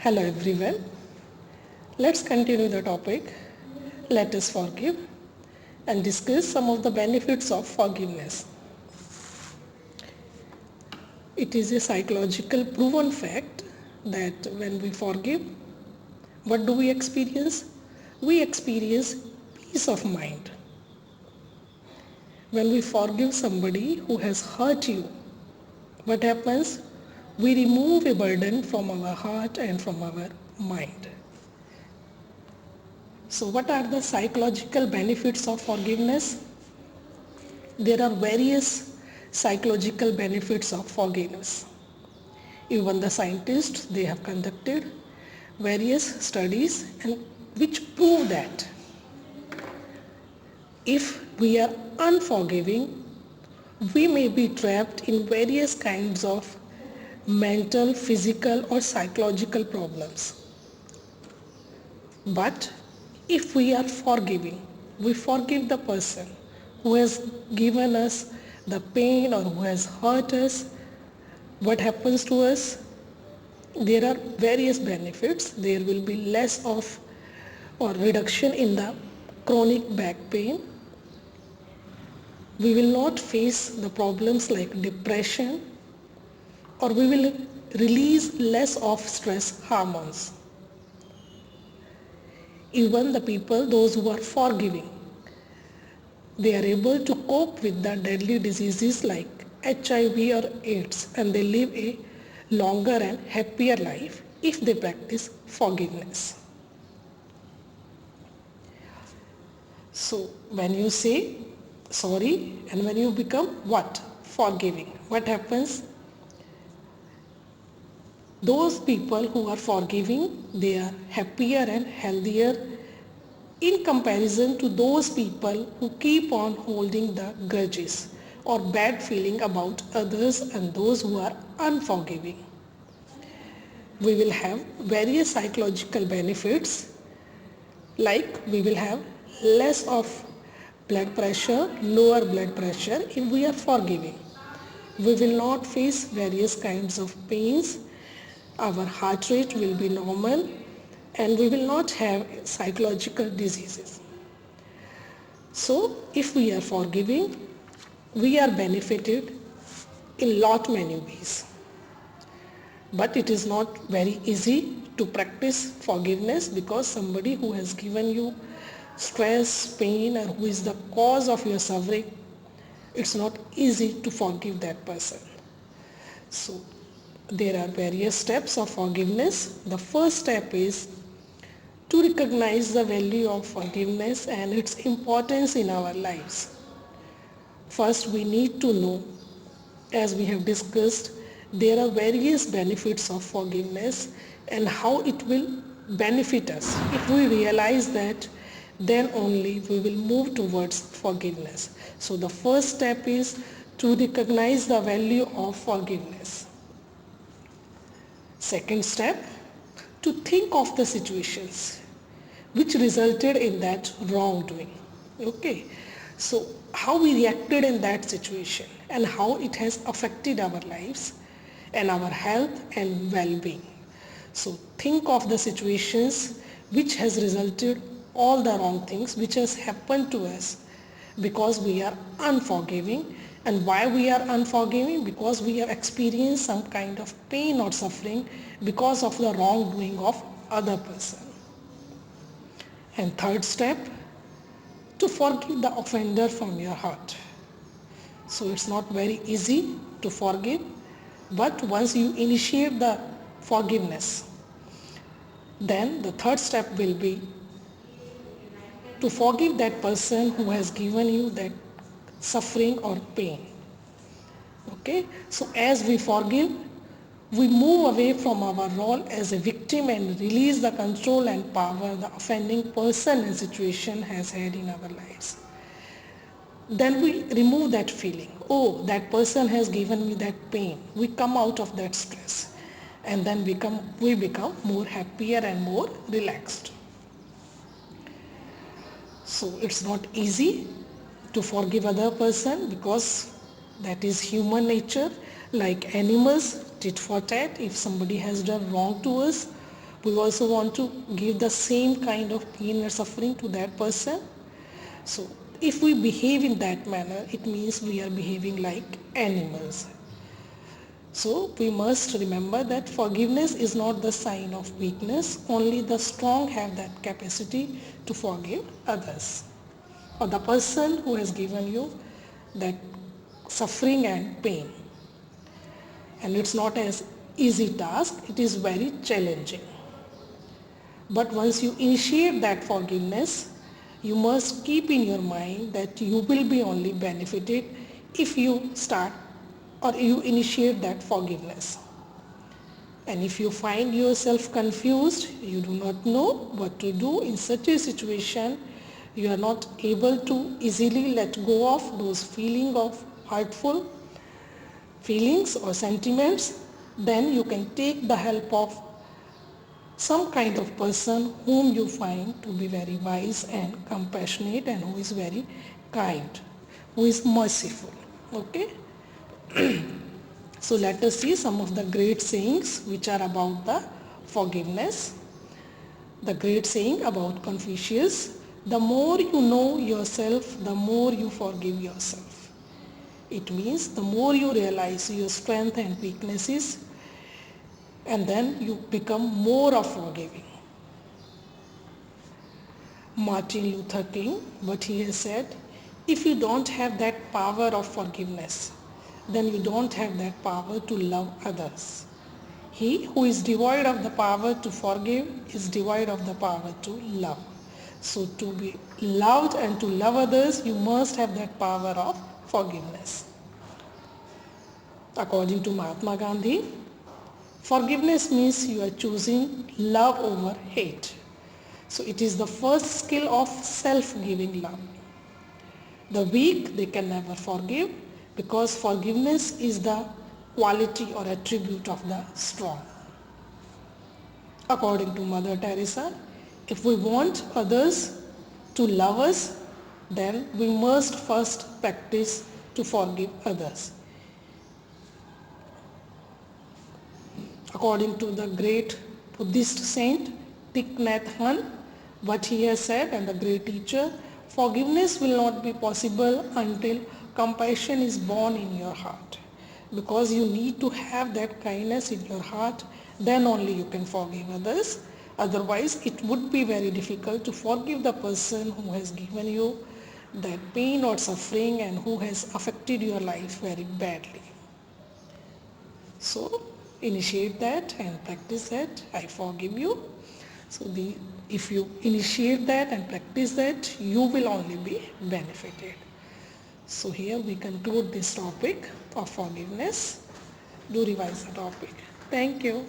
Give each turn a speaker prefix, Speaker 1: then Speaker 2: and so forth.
Speaker 1: Hello everyone. Let's continue the topic. Let us forgive and discuss some of the benefits of forgiveness. It is a psychological proven fact that when we forgive, what do we experience? We experience peace of mind. When we forgive somebody who has hurt you, what happens? We remove a burden from our heart and from our mind. So what are the psychological benefits of forgiveness? There are various psychological benefits of forgiveness. Even the scientists, they have conducted various studies and which prove that if we are unforgiving, we may be trapped in various kinds of mental, physical or psychological problems. But if we are forgiving, we forgive the person who has given us the pain or who has hurt us, what happens to us? There are various benefits. There will be less of or reduction in the chronic back pain. We will not face the problems like depression, or we will release less of stress hormones. Even the people, those who are forgiving, they are able to cope with the deadly diseases like HIV or AIDS, and they live a longer and happier life if they practice forgiveness. So when you say sorry and when you become what? Forgiving. What happens? Those people who are forgiving, they are happier and healthier in comparison to those people who keep on holding the grudges or bad feeling about others and those who are unforgiving. We will have various psychological benefits, like we will have less of blood pressure, lower blood pressure if we are forgiving. We will not face various kinds of pains. Our heart rate will be normal and we will not have psychological diseases. So if we are forgiving, we are benefited in lot many ways. But it is not very easy to practice forgiveness because somebody who has given you stress, pain, or who is the cause of your suffering, it's not easy to forgive that person. So there are various steps of forgiveness. The first step is to recognize the value of forgiveness and its importance in our lives. First, we need to know, as we have discussed, there are various benefits of forgiveness and how it will benefit us. If we realize that, then only we will move towards forgiveness. So the first step is to recognize the value of forgiveness. Second step, to think of the situations which resulted in that wrongdoing. Okay, so how we reacted in that situation and how it has affected our lives and our health and well-being. So think of the situations which has resulted all the wrong things which has happened to us because we are unforgiving. And why we are unforgiving? Because we have experienced some kind of pain or suffering because of the wrongdoing of other person. And third step, to forgive the offender from your heart. So it's not very easy to forgive, but once you initiate the forgiveness, then the third step will be to forgive that person who has given you that suffering or pain. Okay, so as we forgive, we move away from our role as a victim and release the control and power the offending person and situation has had in our lives. Then we remove that feeling. Oh, that person has given me that pain. We come out of that stress and then we become more happier and more relaxed. So it's not easy to forgive other person because that is human nature. Like animals, tit for tat, if somebody has done wrong to us, We also want to give the same kind of pain and suffering to that person. So if we behave in that manner, it means we are behaving like animals. So we must remember that forgiveness is not the sign of weakness. Only the strong have that capacity to forgive others, or the person who has given you that suffering and pain. And it's not as easy task, it is very challenging. But once you initiate that forgiveness, you must keep in your mind that you will be only benefited if you start or you initiate that forgiveness. And if you find yourself confused, you do not know what to do in such a situation, you are not able to easily let go of those feelings of hurtful feelings or sentiments, then you can take the help of some kind of person whom you find to be very wise and compassionate and who is very kind, who is merciful. Okay? So let us see some of the great sayings which are about the forgiveness. The great saying about Confucius, the more you know yourself, the more you forgive yourself. It means the more you realize your strength and weaknesses, and then you become more of forgiving. Martin Luther King, what he has said, if you don't have that power of forgiveness, then you don't have that power to love others. He who is devoid of the power to forgive is devoid of the power to love. So to be loved and to love others, you must have that power of forgiveness. According to Mahatma Gandhi, forgiveness means you are choosing love over hate. So it is the first skill of self-giving love. The weak, they can never forgive because forgiveness is the quality or attribute of the strong. According to Mother Teresa, if we want others to love us, then we must first practice to forgive others. According to the great Buddhist saint Thich Nhat Hanh, what he has said, and the great teacher, forgiveness will not be possible until compassion is born in your heart. Because you need to have that kindness in your heart, then only you can forgive others. Otherwise, it would be very difficult to forgive the person who has given you that pain or suffering and who has affected your life very badly. So initiate that and practice that. I forgive you. So if you initiate that and practice that, you will only be benefited. So here we conclude this topic of forgiveness. Do revise the topic. Thank you.